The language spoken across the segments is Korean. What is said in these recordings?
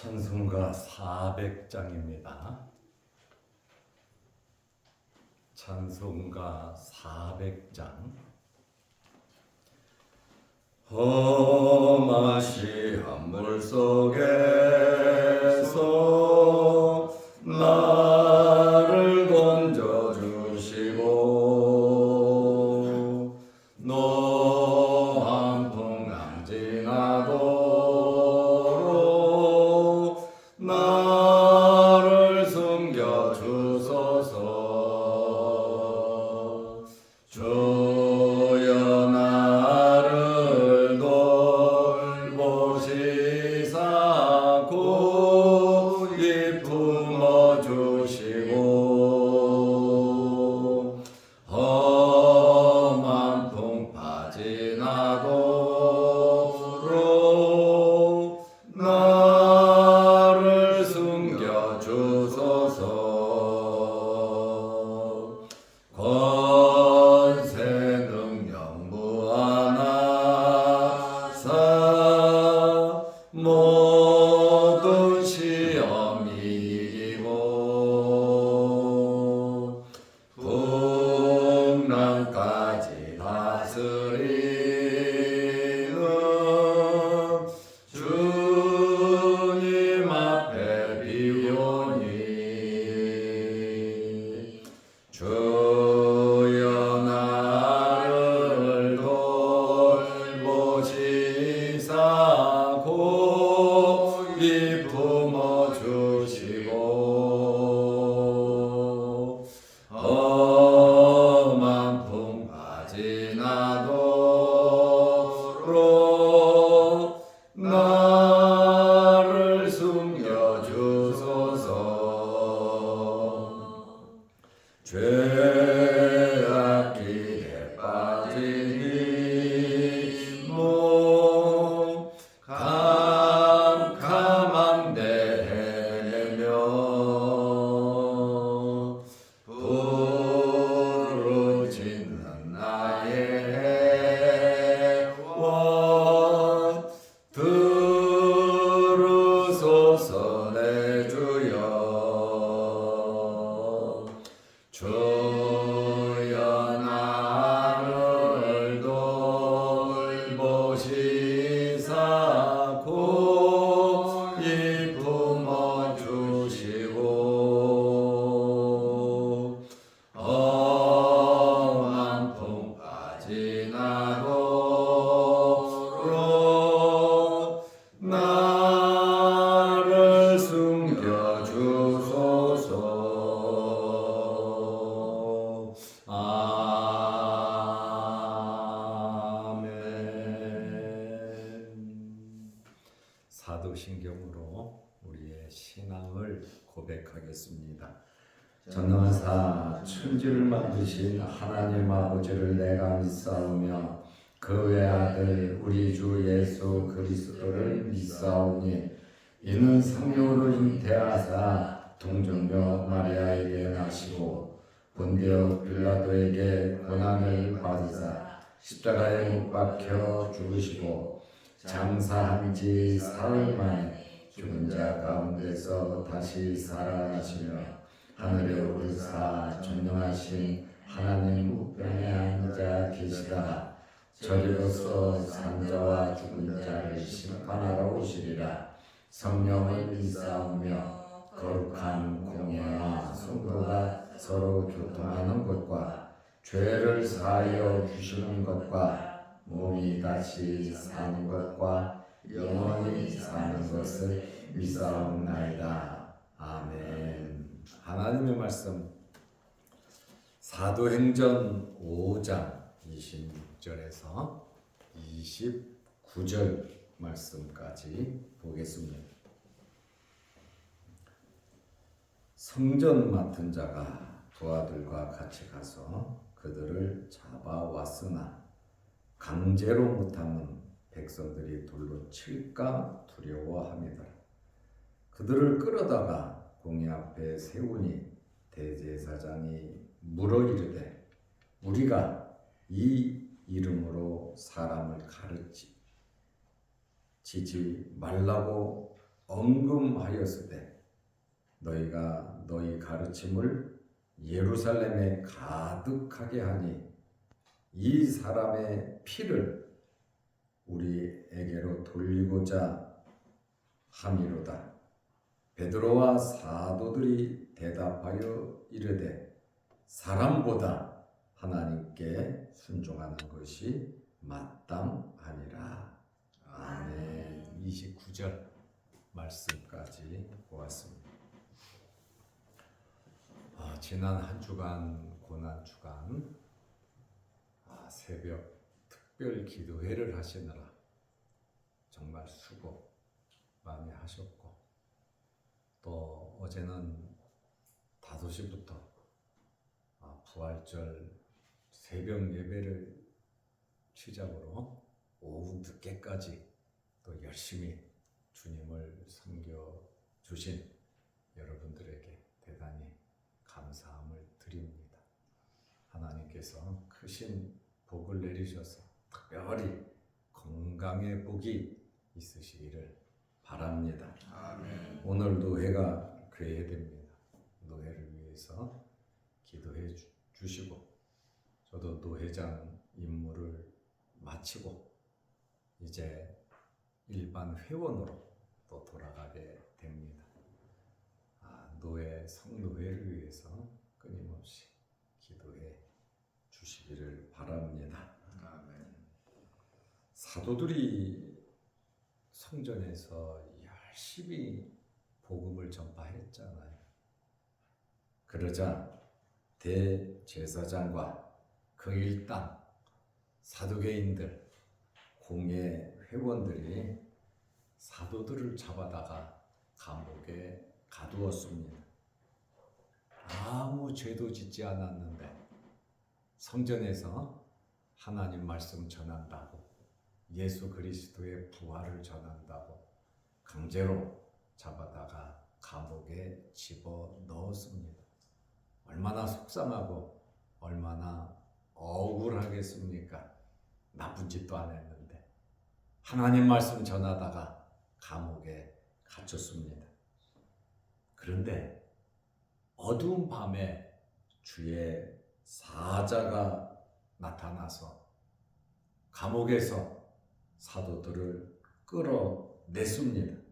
찬송가 400장입니다. 찬송가 400장. 험한 시한 물속에서 나를 건져주시고 노한 풍랑 지나도록 나를 숨겨주소서. 주여 나를 돌보시사 고이 품어주시고 험한 풍파 지나도록 나를 숨겨주소서. 권세 능력 무한하사 모든 시험 이기고 풍랑까지 다스리는 주님 앞에 비오니 주여 나를 돌보시사 고이 품어주시고 험한 풍파 지나도록 나를 숨겨주소서. 죄악 길에 빠진 몸 캄캄한 데 헤매며 부르짖는 나의 애원 들으소서 내 주여. 주여 나를 돌보시사 고이 품어주시고 험한 풍파 지나도록 나를 숨겨주소서. 아멘. 사도신경으로 우리의 신앙을 고백하겠습니다. 전능하사 천지를 만드신 하나님 아버지를 내가 믿사오며 그 외아들 우리 주 예수 그리스도를 믿사오니 이는 성령으로 잉태하사 동정녀 마리아에게 나시고 본디오 빌라도에게 고난을 받으사 십자가에 못 박혀 죽으시고 장사한 지 사흘 만에 죽은 자 가운데서 다시 살아나시며 하늘에 오르사 전능하신 하나님 우편에 앉아 계시다가 저리로서 산자와 죽은 자를 심판하러 오시리라. 성령을 믿사오며 거룩한 공예와 성도가 서로 교통하는 것과 죄를 사하여 주시는 것과 몸이 다시 사는 것과 영원히 사는 것을 믿사옵나이다. 아멘. 하나님의 말씀 사도행전 5장 26절에서 29절 말씀까지 보겠습니다. 성전 맡은 자가 부하들과 같이 가서 그들을 잡아왔으나 강제로 못하면 백성들이 돌로 칠까 두려워함이더라. 그들을 끌어다가 공회 앞에 세우니 대제사장이 물어 이르되 우리가 이 이름으로 사람을 가르치지 말라고 언금하였으되 너희가 너희 가르침을 예루살렘에 가득하게 하니 이 사람의 피를 우리에게로 돌리고자 함이로다. 베드로와 사도들이 대답하여 이르되 사람보다 하나님께 순종하는 것이 마땅하니라. 아멘. 29절 말씀까지 보았습니다. 지난 한 주간 고난 주간 새벽 특별 기도회를 하시느라 정말 수고 많이 하셨고, 또 어제는 5시부터 부활절 새벽 예배를 시작으로 오후 늦게까지 또 열심히 주님을 섬겨 주신 여러분들에게 대단히 감사함을 드립니다. 하나님께서 크신 복을 내리셔서 특별히 건강의 복이 있으시기를 바랍니다. 아멘. 오늘 노회가 괴해됩니다. 노회를 위해서 기도해 주시고, 저도 노회장 임무를 마치고 이제 일반 회원으로 또 돌아가게 됩니다. 노회 성노회를 위해서 끊임없이 기도해 주시기를 바랍니다. 아멘. 사도들이 성전에서 열심히 복음을 전파했잖아요. 그러자 대제사장과 그 일당 사두개인들, 공예 회원들이 사도들을 잡아다가 감옥에 가두었습니다. 아무 죄도 짓지 않았는데 성전에서 하나님 말씀 전한다고, 예수 그리스도의 부활을 전한다고 강제로 잡아다가 감옥에 집어 넣었습니다. 얼마나 속상하고 얼마나 억울하겠습니까? 나쁜 짓도 안 했는데 하나님 말씀 전하다가 감옥에 갇혔습니다. 그런데 어두운 밤에 주의 사자가 나타나서 감옥에서 사도들을 끌어냈습니다.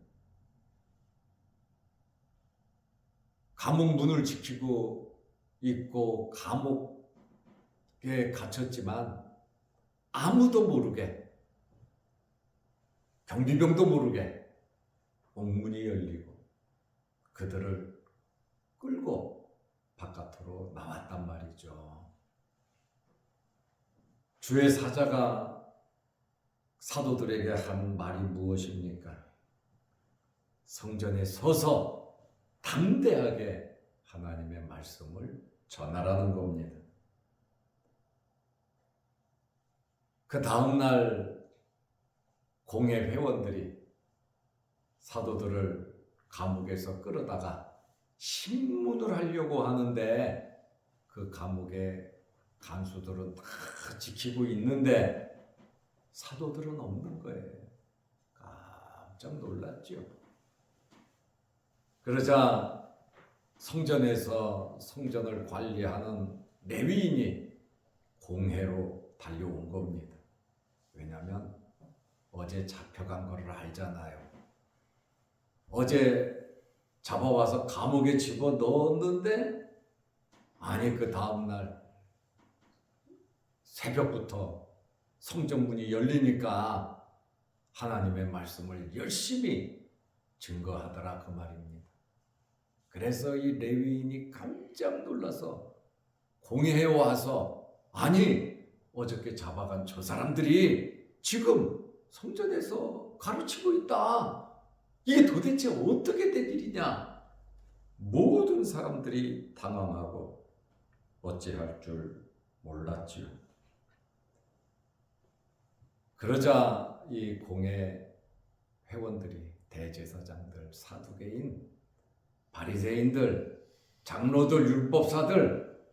감옥 문을 지키고 있고 감옥에 갇혔지만 아무도 모르게, 경비병도 모르게 옥문이 열리고 그들을 끌고 바깥으로 나왔단 말이죠. 주의 사자가 사도들에게 한 말이 무엇입니까? 성전에 서서 담대하게 하나님의 말씀을 전하라는 겁니다. 그 다음날 공예 회원들이 사도들을 감옥에서 끌어다가 신문을 하려고 하는데 그 감옥에 간수들은 다 지키고 있는데 사도들은 없는 거예요. 깜짝 놀랐죠. 그러자 성전에서 성전을 관리하는 레위인이 공회로 달려온 겁니다. 왜냐하면 어제 잡혀간 거를 알잖아요. 어제 잡아와서 감옥에 집어 넣었는데, 아니 그 다음날 새벽부터 성전문이 열리니까 하나님의 말씀을 열심히 증거하더라 그 말입니다. 그래서 이 레위인이 깜짝 놀라서 공회에 와서, 아니 어저께 잡아간 저 사람들이 지금 성전에서 가르치고 있다. 이게 도대체 어떻게 된 일이냐. 모든 사람들이 당황하고 어찌할 줄 몰랐지요. 그러자 이 공예 회원들이, 대제사장들, 사두개인, 바리새인들, 장로들, 율법사들,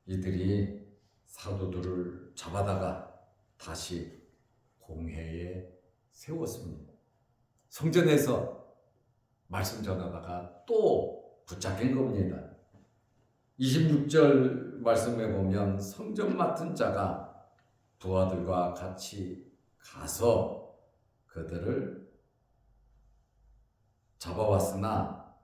이들이 사도들을 잡아다가 다시 공회에 세웠습니다. 성전에서 말씀 전하다가 또 붙잡힌 겁니다. 26절 말씀에 보면 성전 맡은 자가 부하들과 같이 가서 그들을 잡아왔으나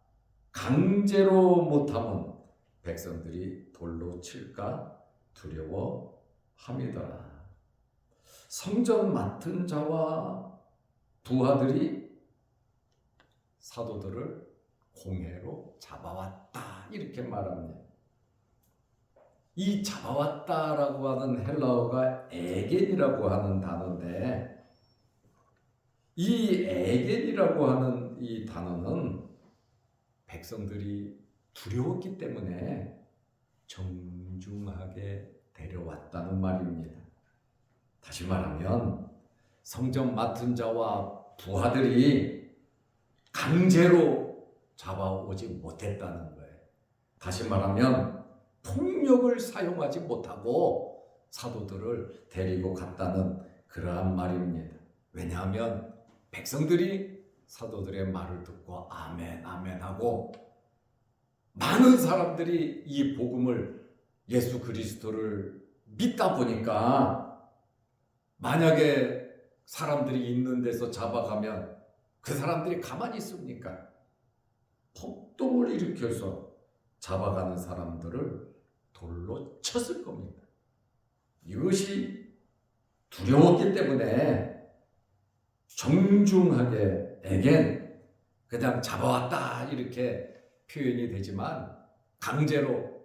강제로 못하면 백성들이 돌로 칠까 두려워함이더라. 성전 맡은 자와 부하들이 사도들을 공회로 잡아왔다 이렇게 말합니다. 이 잡아왔다라고 하는 헬라어가 에겐이라고 하는 단어인데, 이 에겐이라고 하는 이 단어는 백성들이 두려웠기 때문에 정중하게 데려왔다는 말입니다. 다시 말하면 성전 맡은 자와 부하들이 강제로 잡아오지 못했다는 거예요. 다시 말하면 폭력을 사용하지 못하고 사도들을 데리고 갔다는 그러한 말입니다. 왜냐하면 백성들이 사도들의 말을 듣고 아멘 아멘 하고 많은 사람들이 이 복음을 예수 그리스도를 믿다 보니까 만약에 사람들이 있는 데서 잡아가면 그 사람들이 가만히 있습니까? 폭동을 일으켜서 잡아가는 사람들을 돌로 쳤을 겁니다. 이것이 두려웠기 때문에 정중하게 에겐 그냥 잡아왔다 이렇게 표현이 되지만 강제로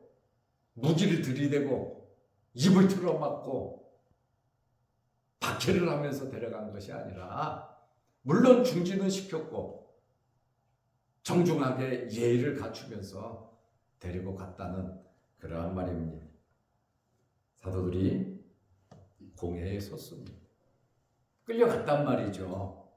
무기를 들이대고 입을 틀어막고 박해를 하면서 데려간 것이 아니라 물론 중지는 시켰고 정중하게 예의를 갖추면서 데리고 갔다는 그러한 말입니다. 사도들이 공회에 섰습니다. 끌려갔단 말이죠.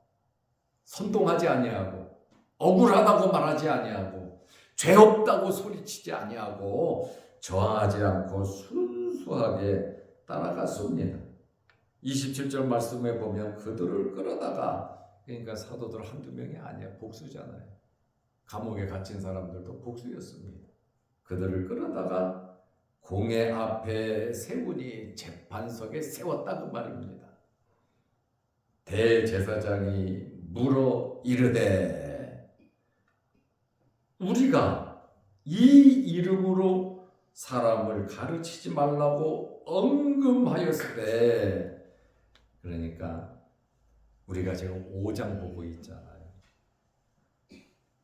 선동하지 아니하고 억울하다고 말하지 아니하고 죄 없다고 소리치지 아니하고 저항하지 않고 순수하게 따라갔습니다. 27절 말씀에 보면 그들을 끌어다가, 그러니까 사도들 한두 명이 아니야. 복수잖아요. 감옥에 갇힌 사람들도 복수였습니다. 그들을 끌어다가 공회 앞에 세우니 재판석에 세웠다 그 말입니다. 대제사장이 물어 이르되 우리가 이 이름으로 사람을 가르치지 말라고 언금하였으되, 그러니까 우리가 지금 5장 보고 있잖아요.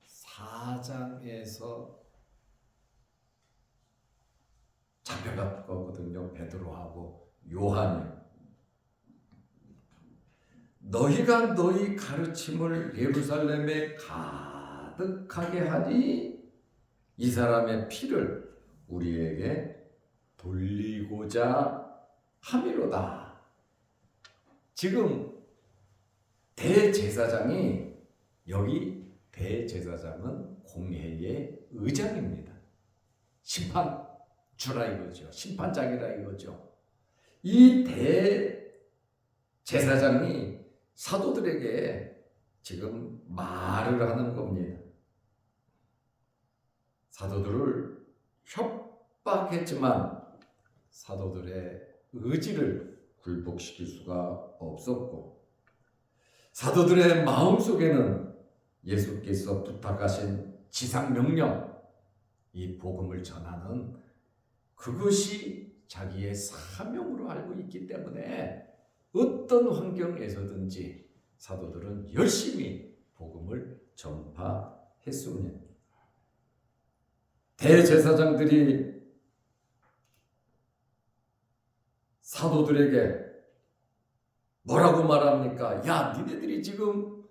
4장에서 잡혀갔거든요. 베드로하고 요한이. 너희가 너희 가르침을 예루살렘에 가득하게 하니 이 사람의 피를 우리에게 돌리고자 함이로다. 지금 대제사장이, 여기 대제사장은 공회의 의장입니다. 심판주라 이거죠. 심판장이라 이거죠. 이 대제사장이 사도들에게 지금 말을 하는 겁니다. 사도들을 협박했지만 사도들의 의지를 굴복시킬 수가 없었고, 사도들의 마음속에는 예수께서 부탁하신 지상명령, 이 복음을 전하는 그것이 자기의 사명으로 알고 있기 때문에 어떤 환경에서든지 사도들은 열심히 복음을 전파했습니다. 대제사장들이 사도들에게 뭐라고 말합니까? 야, 니네들이 지금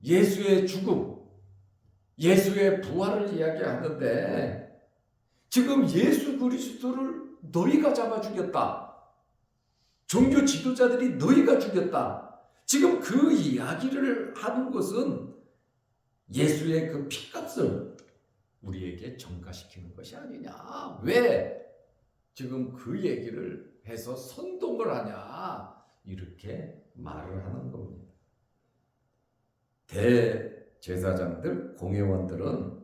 예수의 죽음, 예수의 부활을 이야기하는데 지금 예수 그리스도를 너희가 잡아 죽였다. 종교 지도자들이 너희가 죽였다. 지금 그 이야기를 하는 것은 예수의 그 피값을 우리에게 전가시키는 것이 아니냐. 왜 지금 그 얘기를 해서 선동을 하냐. 이렇게 말을 하는 겁니다. 제사장들, 공회원들은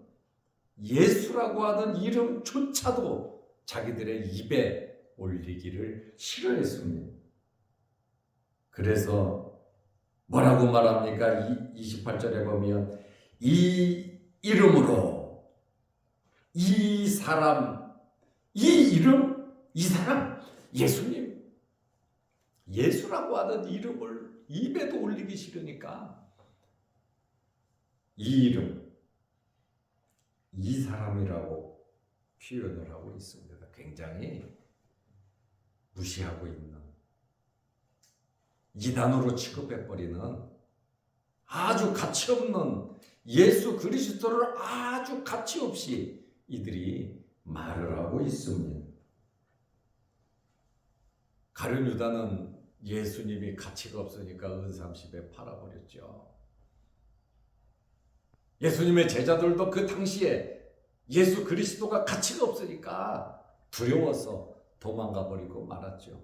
예수라고 하는 이름조차도 자기들의 입에 올리기를 싫어했습니다. 그래서 뭐라고 말합니까? 28절에 보면 이 이름으로 이 사람, 이 이름, 이 사람, 예수님, 예수라고 하는 이름을 입에도 올리기 싫으니까 이 이름, 이 사람이라고 표현을 하고 있습니다. 굉장히 무시하고 있는, 이단으로 취급해버리는 아주 가치없는 예수 그리스도를 아주 가치없이 이들이 말을 하고 있습니다. 가룟 유다는 예수님이 가치가 없으니까 은삼십에 팔아버렸죠. 예수님의 제자들도 그 당시에 예수 그리스도가 가치가 없으니까 두려워서 도망가 버리고 말았죠.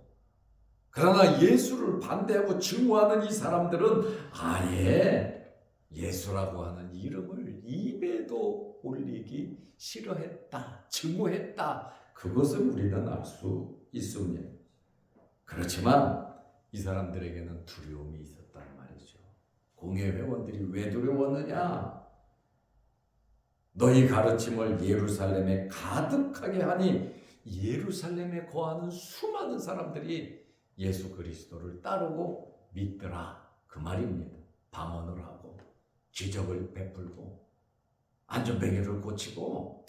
그러나 예수를 반대하고 증오하는 이 사람들은 아예 예수라고 하는 이름을 입에도 올리기 싫어했다, 증오했다. 그것을 우리는 알 수 있습니다. 그렇지만 이 사람들에게는 두려움이 있었단 말이죠. 공회 회원들이 왜 두려웠느냐? 너희 가르침을 예루살렘에 가득하게 하니 예루살렘에 거하는 수많은 사람들이 예수 그리스도를 따르고 믿더라, 그 말입니다. 방언을 하고 기적을 베풀고 안전뱅이를 고치고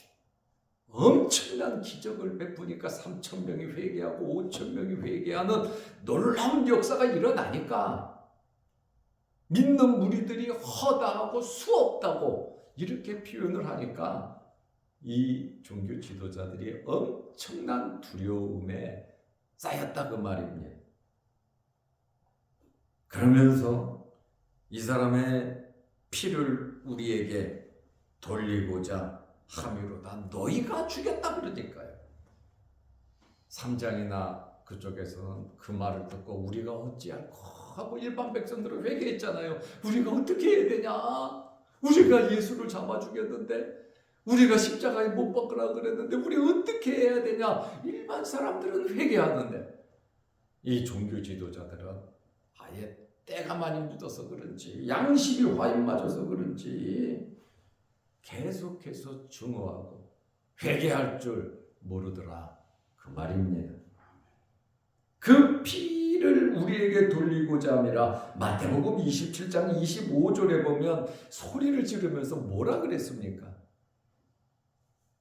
엄청난 기적을 베푸니까 3,000명이 회개하고 5,000명이 회개하는 놀라운 역사가 일어나니까 믿는 무리들이 허다하고 수없다고 이렇게 표현을 하니까 이 종교 지도자들이 엄청난 두려움에 쌓였다, 그 말입니다. 그러면서 이 사람의 피를 우리에게 돌리고자 함이로다. 너희가 죽였다 그러니까요. 3장이나 그쪽에서는 그 말을 듣고 우리가 어찌할까 하고 일반 백성들은 회개했잖아요. 우리가 어떻게 해야 되냐? 우리가 예수를 잡아 죽였는데, 우리가 십자가에 못 박으라 그랬는데 우리 어떻게 해야 되냐? 일반 사람들은 회개하는데 이 종교 지도자들은 아예 때가 많이 묻어서 그런지 양심이 화인 맞아서 그런지 계속해서 증오하고 회개할 줄 모르더라, 그 말입니다. 그 피를 우리에게 돌리고자 함이라. 마태복음 27장 25절에 보면 소리를 지르면서 뭐라 그랬습니까?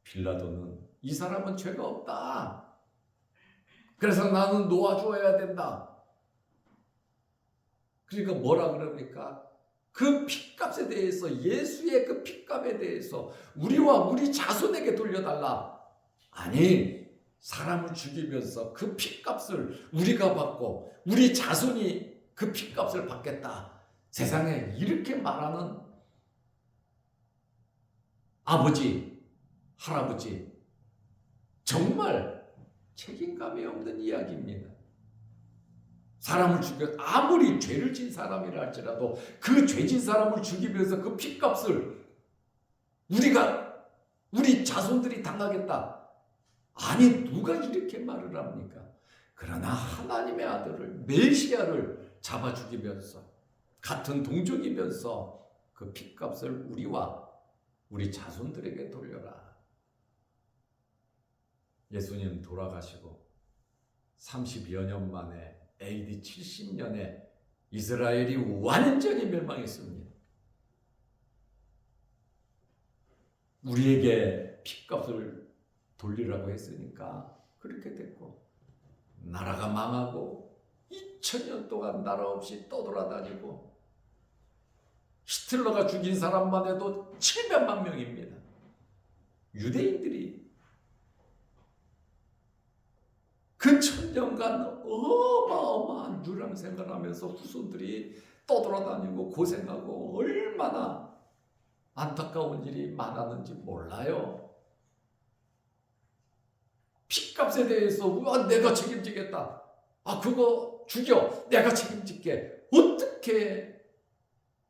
빌라도는 이 사람은 죄가 없다, 그래서 나는 놓아주어야 된다. 그러니까 뭐라 그럽니까? 그 핏값에 대해서, 예수의 그 핏값에 대해서 우리와 우리 자손에게 돌려달라. 아니, 사람을 죽이면서 그 핏값을 우리가 받고 우리 자손이 그 핏값을 받겠다. 세상에 이렇게 말하는 아버지, 할아버지, 정말 책임감이 없는 이야기입니다. 사람을 죽여, 아무리 죄를 진 사람이라 할지라도 그 죄진 사람을 죽이면서 그 핏값을 우리 자손들이 당하겠다. 아니, 누가 이렇게 말을 합니까? 그러나 하나님의 아들을, 메시아를 잡아 죽이면서 같은 동족이면서 그 핏값을 우리와 우리 자손들에게 돌려라. 예수님 돌아가시고 30여 년 만에 AD 70년에 이스라엘이 완전히 멸망했습니다. 우리에게 핏값을 돌리라고 했으니까 그렇게 됐고, 나라가 망하고 2000년 동안 나라 없이 떠돌아다니고, 히틀러가 죽인 사람만 해도 700만 명입니다. 유대인들이 그 1000년간 어마어마한 유랑생활을 하면서 후손들이 떠돌아다니고 고생하고 얼마나 안타까운 일이 많았는지 몰라요. 핏값에 대해서 내가 책임지겠다. 그거 죽여, 내가 책임질게. 어떻게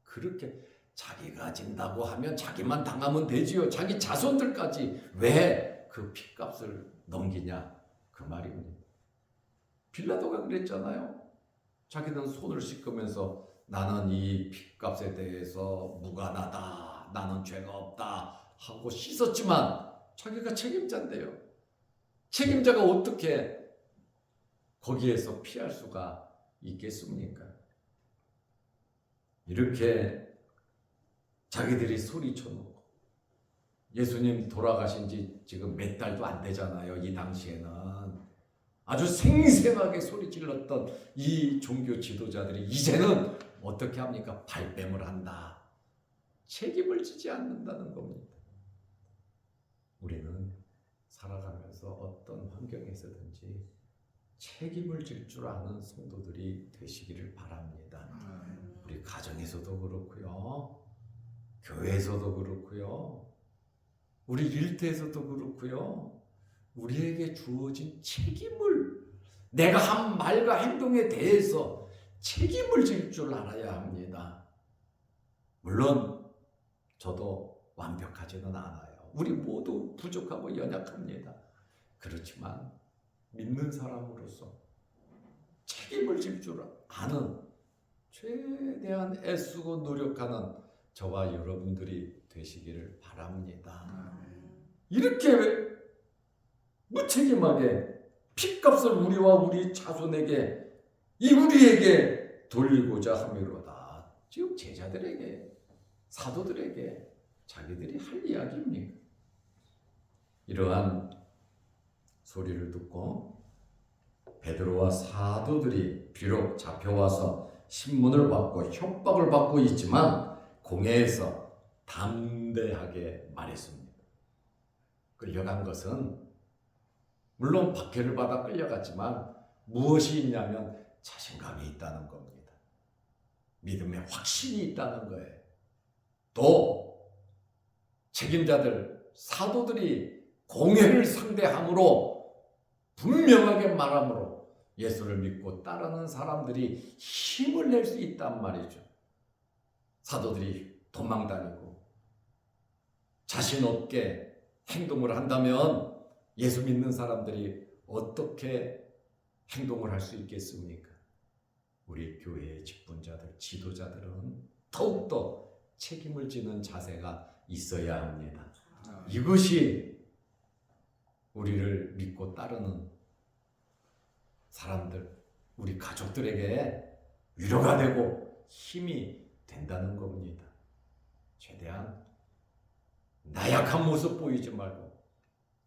그렇게 자기가 진다고 하면 자기만 당하면 되지요. 자기 자손들까지 왜 그 핏값을 넘기냐 그 말입니다. 빌라도가 그랬잖아요. 자기는 손을 씻으면서 나는 이 핏값에 대해서 무관하다, 나는 죄가 없다 하고 씻었지만 자기가 책임자인데요. 책임자가 어떻게 거기에서 피할 수가 있겠습니까? 이렇게 자기들이 소리쳐놓고 예수님 돌아가신 지 지금 몇 달도 안 되잖아요. 이 당시에는 아주 생생하게 소리질렀던 이 종교 지도자들이 이제는 어떻게 합니까? 발뺌을 한다. 책임을 지지 않는다는 겁니다. 우리는 살아가면서 어떤 환경에서든지 책임을 질 줄 아는 성도들이 되시기를 바랍니다. 우리 가정에서도 그렇고요. 교회에서도 그렇고요. 우리 일터에서도 그렇고요. 우리에게 주어진 책임을 내가 한 말과 행동에 대해서 책임을 질 줄 알아야 합니다. 물론 저도 완벽하지는 않아요. 우리 모두 부족하고 연약합니다. 그렇지만 믿는 사람으로서 책임을 질 줄 아는 최대한 애쓰고 노력하는 저와 여러분들이 되시기를 바랍니다. 이렇게 무책임하게 핏값을 우리와 우리 자손에게 우리에게 돌리고자 함이로다. 지금 제자들에게 사도들에게 자기들이 할 이야기입니다. 이러한 소리를 듣고 베드로와 사도들이 비록 잡혀와서 신문을 받고 협박을 받고 있지만 공회에서 담대하게 말했습니다. 끌려간 것은 물론 박해를 받아 끌려갔지만 무엇이 있냐면 자신감이 있다는 겁니다. 믿음에 확신이 있다는 거예요. 또 책임자들 사도들이 공회를 상대함으로 분명하게 말함으로 예수를 믿고 따르는 사람들이 힘을 낼 수 있단 말이죠. 사도들이 도망다니고 자신 없게 행동을 한다면 예수 믿는 사람들이 어떻게 행동을 할 수 있겠습니까? 우리 교회의 직분자들, 지도자들은 더욱더 책임을 지는 자세가 있어야 합니다. 이것이 우리를 믿고 따르는 사람들, 우리 가족들에게 위로가 되고 힘이 된다는 겁니다. 최대한 나약한 모습 보이지 말고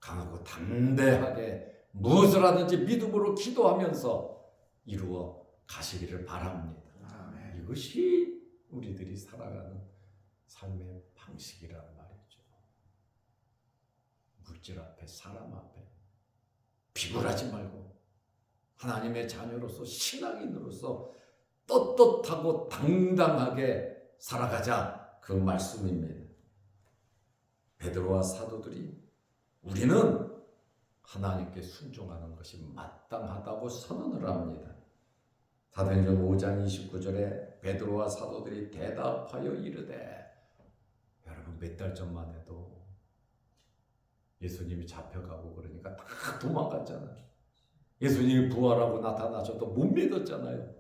강하고 담대하게 무엇을 하든지 믿음으로 기도하면서 이루어 가시기를 바랍니다. 아멘. 이것이 우리들이 살아가는 삶의 방식이란 말이죠. 물질 앞에 사람 앞에 비굴하지 말고 하나님의 자녀로서 신앙인으로서 떳떳하고 당당하게 살아가자 그 말씀입니다. 베드로와 사도들이 우리는 하나님께 순종하는 것이 마땅하다고 선언을 합니다. 사도행전 5장 29절에 베드로와 사도들이 대답하여 이르되, 여러분 몇 달 전만 해도 예수님이 잡혀가고 그러니까 다 도망갔잖아요. 예수님이 부활하고 나타나셔도 못 믿었잖아요.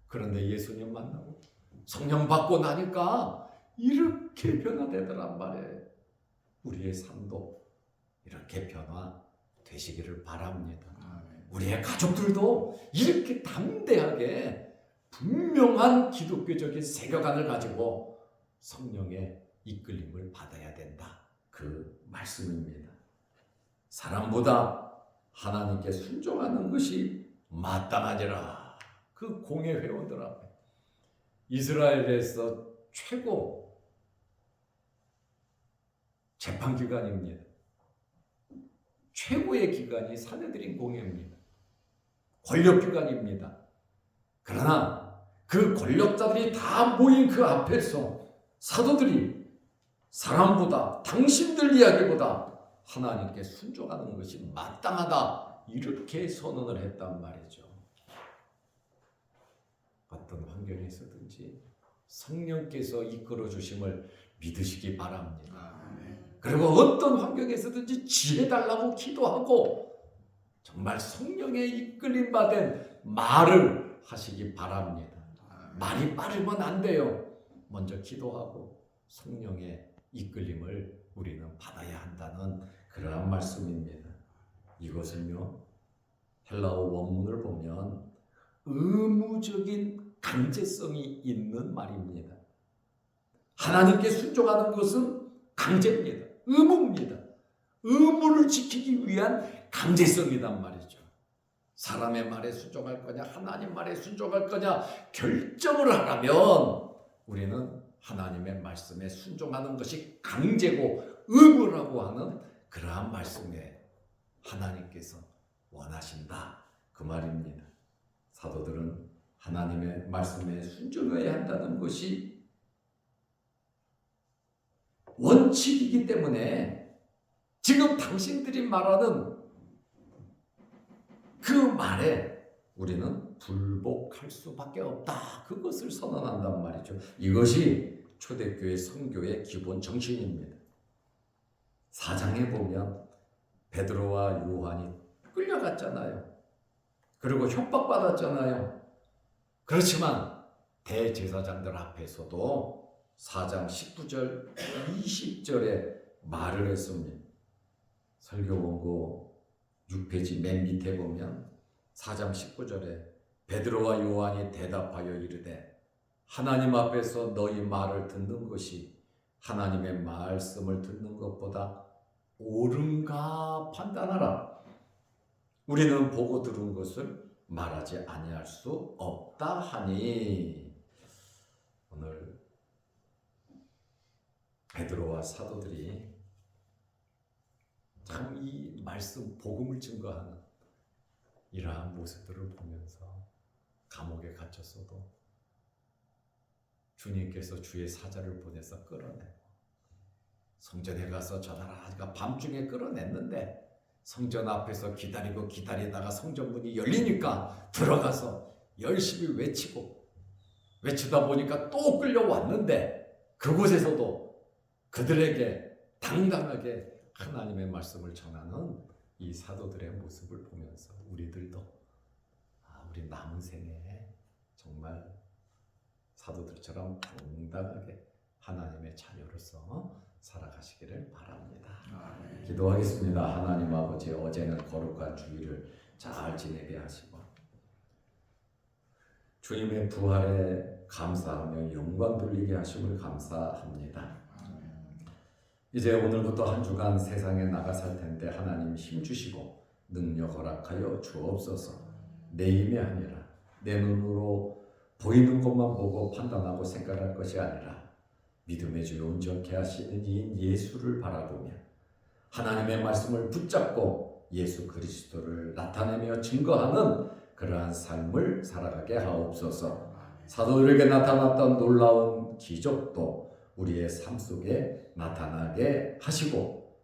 그런데 예수님 만나고 성령 받고 나니까 이렇게 변화되더란 말이에요. 우리의 삶도 이렇게 변화되시기를 바랍니다. 우리의 가족들도 이렇게 담대하게 분명한 기독교적인 세계관을 가지고 성령의 이끌림을 받아야 된다. 그 말씀입니다. 사람보다 하나님께 순종하는 것이 마땅하니라. 그 공회 회원들 앞에 이스라엘에서 최고 재판기관입니다. 최고의 기관이 산헤드린 공회입니다. 권력기관입니다. 그러나 그 권력자들이 다 모인 그 앞에서 사도들이 사람보다 당신들 이야기보다 하나님께 순종하는 것이 마땅하다 이렇게 선언을 했단 말이죠. 어떤 환경에서든지 성령께서 이끌어 주심을 믿으시기 바랍니다. 아멘. 그리고 어떤 환경에서든지 지혜 달라고 기도하고 정말 성령의 이끌림 받은 말을 하시기 바랍니다. 말이 빠르면 안 돼요. 먼저 기도하고 성령의 이끌림을 우리는 받아야 한다는 그러한 말씀입니다. 이것은요, 헬라어 원문을 보면 의무적인 강제성이 있는 말입니다. 하나님께 순종하는 것은 강제입니다. 의무입니다. 의무를 지키기 위한 강제성이란 말이죠. 사람의 말에 순종할 거냐, 하나님 말에 순종할 거냐 결정을 하라면 우리는 하나님의 말씀에 순종하는 것이 강제고 의무라고 하는 그러한 말씀에 하나님께서 원하신다, 그 말입니다. 사도들은 하나님의 말씀에 순종해야 한다는 것이 원칙이기 때문에 지금 당신들이 말하는 그 말에 우리는 불복할 수밖에 없다, 그것을 선언한단 말이죠. 이것이 초대교회 선교의 기본 정신입니다. 4장에 보면 베드로와 요한이 끌려갔잖아요. 그리고 협박받았잖아요. 그렇지만 대제사장들 앞에서도 4장 19절 20절에 말을 했습니다. 설교본고 6페이지 맨 밑에 보면 4장 19절에 베드로와 요한이 대답하여 이르되 하나님 앞에서 너희 말을 듣는 것이 하나님의 말씀을 듣는 것보다 옳은가 판단하라. 우리는 보고 들은 것을 말하지 아니할 수 없다 하니. 오늘 베드로와 사도들이 참 이 말씀 복음을 증거하는 이러한 모습들을 보면서 감옥에 갇혔어도 주님께서 주의 사자를 보내서 끌어내고 성전에 가서 전하라가 밤중에 끌어냈는데 성전 앞에서 기다리다가 성전 문이 열리니까 들어가서 열심히 외치다 보니까 또 끌려왔는데 그곳에서도 그들에게 당당하게 하나님의 말씀을 전하는 이 사도들의 모습을 보면서 우리들도 우리 남은 생에 정말 사도들처럼 당당하게 하나님의 자녀로서 살아가시기를 바랍니다. 아멘. 기도하겠습니다. 하나님 아버지, 어제는 거룩한 주일을 잘 지내게 하시고 주님의 부활에 감사하며 영광 돌리게 하심을 감사합니다. 이제 오늘부터 한 주간 세상에 나가 살 텐데 하나님 힘 주시고 능력 허락하여 주옵소서. 내 힘이 아니라 내 눈으로 보이는 것만 보고 판단하고 생각할 것이 아니라 믿음의 주 온전케 하시는 이인 예수를 바라보며 하나님의 말씀을 붙잡고 예수 그리스도를 나타내며 증거하는 그러한 삶을 살아가게 하옵소서. 사도들에게 나타났던 놀라운 기적도 우리의 삶 속에 나타나게 하시고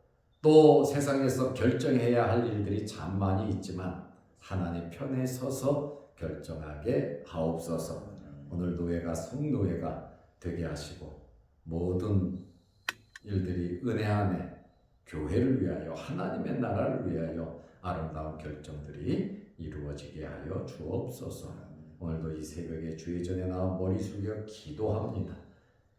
또 세상에서 결정해야 할 일들이 참 많이 있지만 하나님 편에 서서 결정하게 하옵소서. 오늘 노예가 성노예가 되게 하시고 모든 일들이 은혜 안에 교회를 위하여 하나님의 나라를 위하여 아름다운 결정들이 이루어지게 하여 주옵소서. 오늘도 이 새벽에 주의 전에 나와 머리 숙여 기도합니다.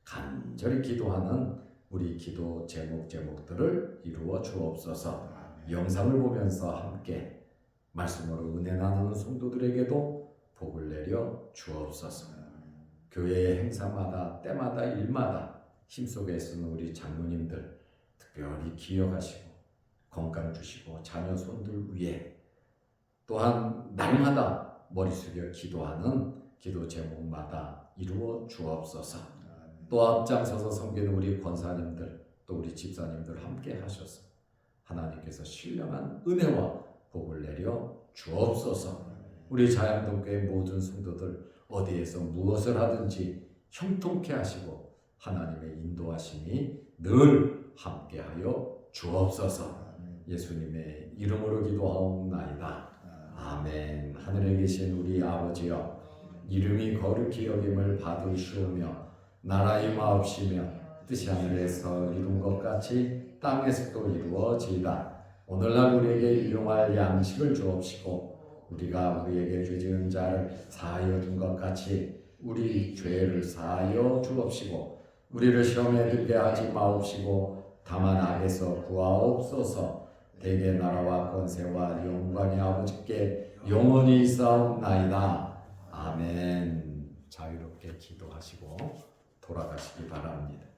간절히 기도하는 우리 기도 제목들을 이루어 주옵소서. 영상을 보면서 함께 말씀으로 은혜 나누는 성도들에게도 복을 내려 주옵소서. 교회의 행사마다 때마다 일마다 힘쓰고 애쓰는 우리 장로님들 특별히 기억하시고 건강 주시고 자녀 손들 위해 또한 날마다 머리 숙여 기도하는 기도 제목마다 이루어 주옵소서. 또 앞장서서 섬기는 우리 권사님들 또 우리 집사님들 함께 하셔서 하나님께서 신령한 은혜와 복을 내려 주옵소서. 우리 자양동교회 모든 성도들 어디에서 무엇을 하든지 형통케 하시고 하나님의 인도하심이 늘 함께하여 주옵소서. 예수님의 이름으로 기도하옵나이다. 아멘. 하늘에 계신 우리 아버지여, 이름이 거룩히 여김을 받으시오며 나라 임하옵시며 뜻이 하늘에서 이룬 것 같이 땅에서도 이루어지이다. 오늘날 우리에게 일용할 양식을 주옵시고 우리가 우리에게 죄 지은 자를 사하여 준 것 같이 우리 죄를 사하여 주옵시고 우리를 시험에 들게 하지 마옵시고 다만 악에서 구하옵소서. 대개 나라와 권세와 영광의 아버지께 영원히 있사옵나이다. 아멘. 자유롭게 기도하시고 돌아가시기 바랍니다.